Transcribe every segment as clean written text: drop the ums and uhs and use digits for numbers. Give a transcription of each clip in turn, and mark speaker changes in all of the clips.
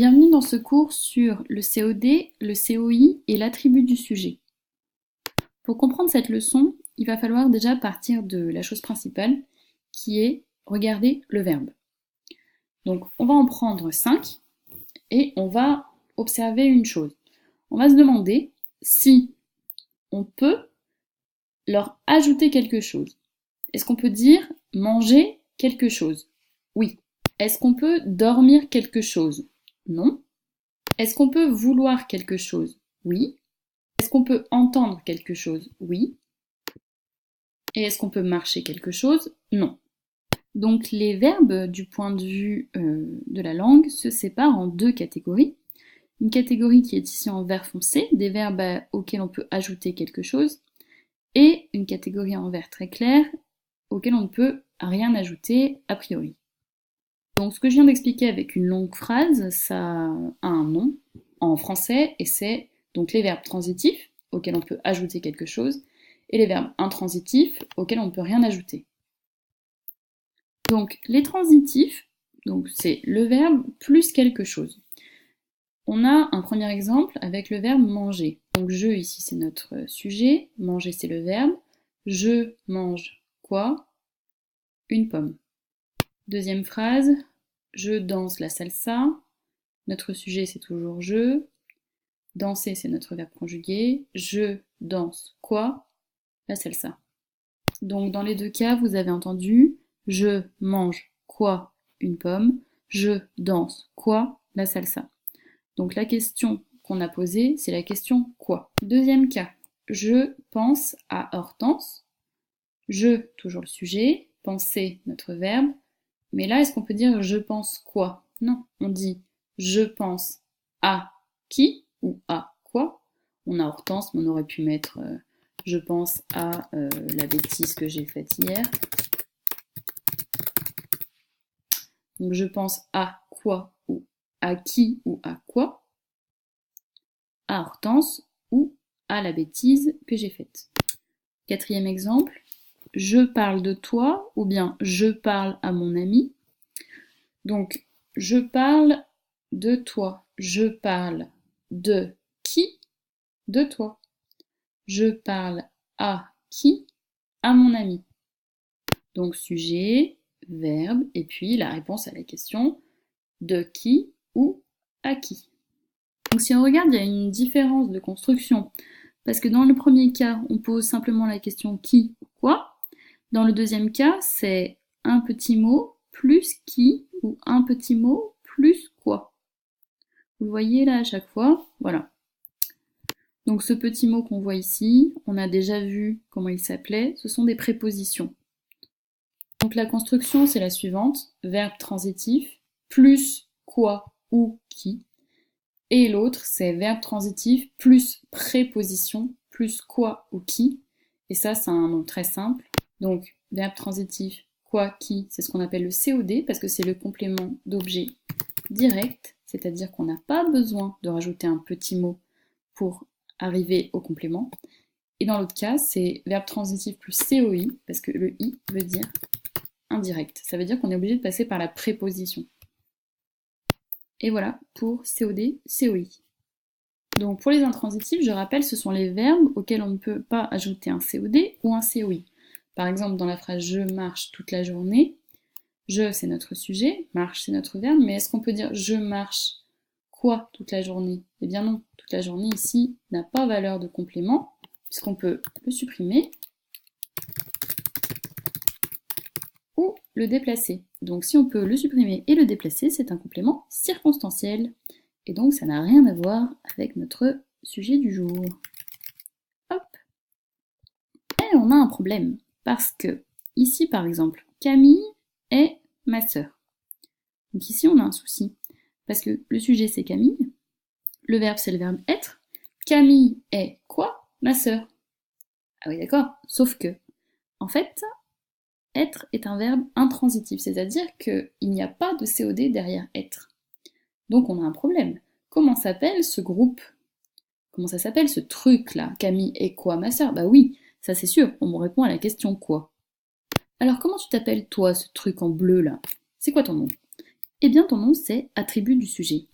Speaker 1: Bienvenue dans ce cours sur le COD, le COI et l'attribut du sujet. Pour comprendre cette leçon, il va falloir déjà partir de la chose principale qui est regarder le verbe. Donc on va en prendre 5 et on va observer une chose. On va se demander si on peut leur ajouter quelque chose. Est-ce qu'on peut dire manger quelque chose? Oui. Est-ce qu'on peut dormir quelque chose? Non. Est-ce qu'on peut vouloir quelque chose? Oui. Est-ce qu'on peut entendre quelque chose? Oui. Et est-ce qu'on peut marcher quelque chose? Non. Donc les verbes, du point de vue de la langue, se séparent en deux catégories. Une catégorie qui est ici en vert foncé, des verbes auxquels on peut ajouter quelque chose, et une catégorie en vert très clair, auquel on ne peut rien ajouter a priori. Donc ce que je viens d'expliquer avec une longue phrase, ça a un nom en français, et c'est donc les verbes transitifs, auxquels on peut ajouter quelque chose, et les verbes intransitifs, auxquels on ne peut rien ajouter. Donc les transitifs, donc c'est le verbe plus quelque chose. On a un premier exemple avec le verbe manger. Donc je, ici, c'est notre sujet, manger, c'est le verbe. Je mange quoi? Une pomme. Deuxième phrase, je danse la salsa. Notre sujet, c'est toujours je. Danser, c'est notre verbe conjugué. Je danse quoi? La salsa. Donc dans les deux cas, vous avez entendu je mange quoi? Une pomme. Je danse quoi? La salsa. Donc la question qu'on a posée, c'est la question quoi? Deuxième cas, je pense à Hortense. Je, toujours le sujet. Penser, notre verbe. Mais là, est-ce qu'on peut dire je pense quoi? Non, on dit je pense à qui ou à quoi? On a Hortense, mais on aurait pu mettre je pense à la bêtise que j'ai faite hier. Donc je pense à quoi ou à qui ou à quoi? À Hortense ou à la bêtise que j'ai faite. Quatrième exemple, je parle de toi ou bien je parle à mon ami. Donc je parle de toi. Je parle de qui? De toi. Je parle à qui? À mon ami. Donc sujet, verbe, et puis la réponse à la question de qui ou à qui. Donc si on regarde, il y a une différence de construction. Parce que dans le premier cas, on pose simplement la question qui ou quoi. Dans le deuxième cas, c'est un petit mot plus qui ou un petit mot plus quoi. Vous le voyez là à chaque fois, voilà. Donc ce petit mot qu'on voit ici, on a déjà vu comment il s'appelait, ce sont des prépositions. Donc la construction c'est la suivante, verbe transitif, plus quoi ou qui. Et l'autre c'est verbe transitif plus préposition, plus quoi ou qui. Et ça c'est un nom très simple. Donc verbe transitif, quoi, qui, c'est ce qu'on appelle le COD parce que c'est le complément d'objet direct, c'est-à-dire qu'on n'a pas besoin de rajouter un petit mot pour arriver au complément. Et dans l'autre cas, c'est verbe transitif plus COI, parce que le I veut dire indirect. Ça veut dire qu'on est obligé de passer par la préposition. Et voilà pour COD, COI. Donc pour les intransitifs, je rappelle, ce sont les verbes auxquels on ne peut pas ajouter un COD ou un COI. Par exemple, dans la phrase « je marche toute la journée », je, c'est notre sujet, marche, c'est notre verbe, mais est-ce qu'on peut dire « je marche quoi toute la journée » Eh bien non, toute la journée ici n'a pas valeur de complément, puisqu'on peut le supprimer ou le déplacer. Donc si on peut le supprimer et le déplacer, c'est un complément circonstanciel. Et donc ça n'a rien à voir avec notre sujet du jour. Hop. Et on a un problème, parce que ici par exemple, Camille est ma sœur. Donc ici on a un souci, parce que le sujet c'est Camille, le verbe c'est le verbe être, Camille est quoi? Ma sœur. Ah oui d'accord, sauf que, en fait, être est un verbe intransitif, c'est-à-dire qu'il n'y a pas de COD derrière être. Donc on a un problème. Comment s'appelle ce groupe? Comment ça s'appelle ce truc là? Camille est quoi? Ma sœur? Bah oui, ça c'est sûr, on me répond à la question quoi. Alors comment tu t'appelles toi, ce truc en bleu là? C'est quoi ton nom? Eh bien ton nom c'est attribut du sujet.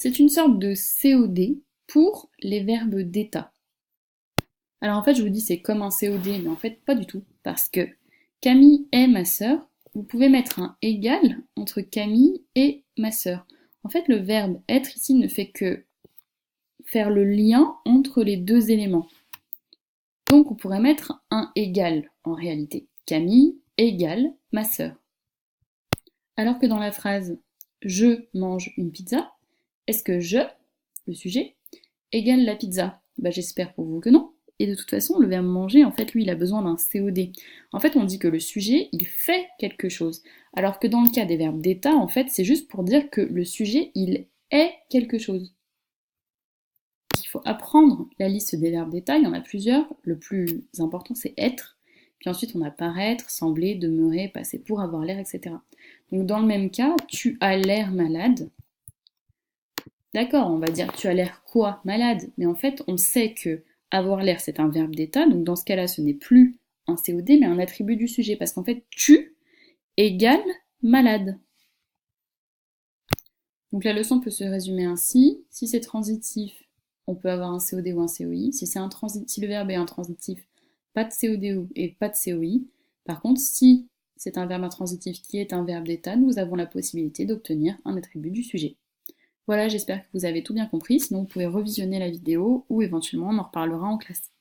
Speaker 1: C'est une sorte de COD pour les verbes d'état. Alors en fait, je vous dis c'est comme un COD, mais en fait pas du tout, parce que Camille est ma sœur, vous pouvez mettre un égal entre Camille et ma sœur. En fait, le verbe être ici ne fait que faire le lien entre les deux éléments. Donc on pourrait mettre un égal en réalité. Camille égale ma sœur. Alors que dans la phrase je mange une pizza, est-ce que je, le sujet, égale la pizza? J'espère pour vous que non. Et de toute façon, le verbe manger, en fait, lui, il a besoin d'un COD. En fait, on dit que le sujet, il fait quelque chose. Alors que dans le cas des verbes d'état, en fait, c'est juste pour dire que le sujet, il est quelque chose. Il faut apprendre la liste des verbes d'état, il y en a plusieurs. Le plus important, c'est être. Puis ensuite, on a paraître, sembler, demeurer, passer pour, avoir l'air, etc. Donc dans le même cas, tu as l'air malade. D'accord, on va dire tu as l'air quoi? Malade. Mais en fait, on sait que avoir l'air, c'est un verbe d'état, donc dans ce cas-là, ce n'est plus un COD, mais un attribut du sujet, parce qu'en fait, tu égale malade. Donc la leçon peut se résumer ainsi. Si c'est transitif, on peut avoir un COD ou un COI. Si le verbe est intransitif, pas de COD et pas de COI. Par contre, si c'est un verbe intransitif qui est un verbe d'état, nous avons la possibilité d'obtenir un attribut du sujet. Voilà, j'espère que vous avez tout bien compris, sinon vous pouvez revisionner la vidéo ou éventuellement on en reparlera en classe.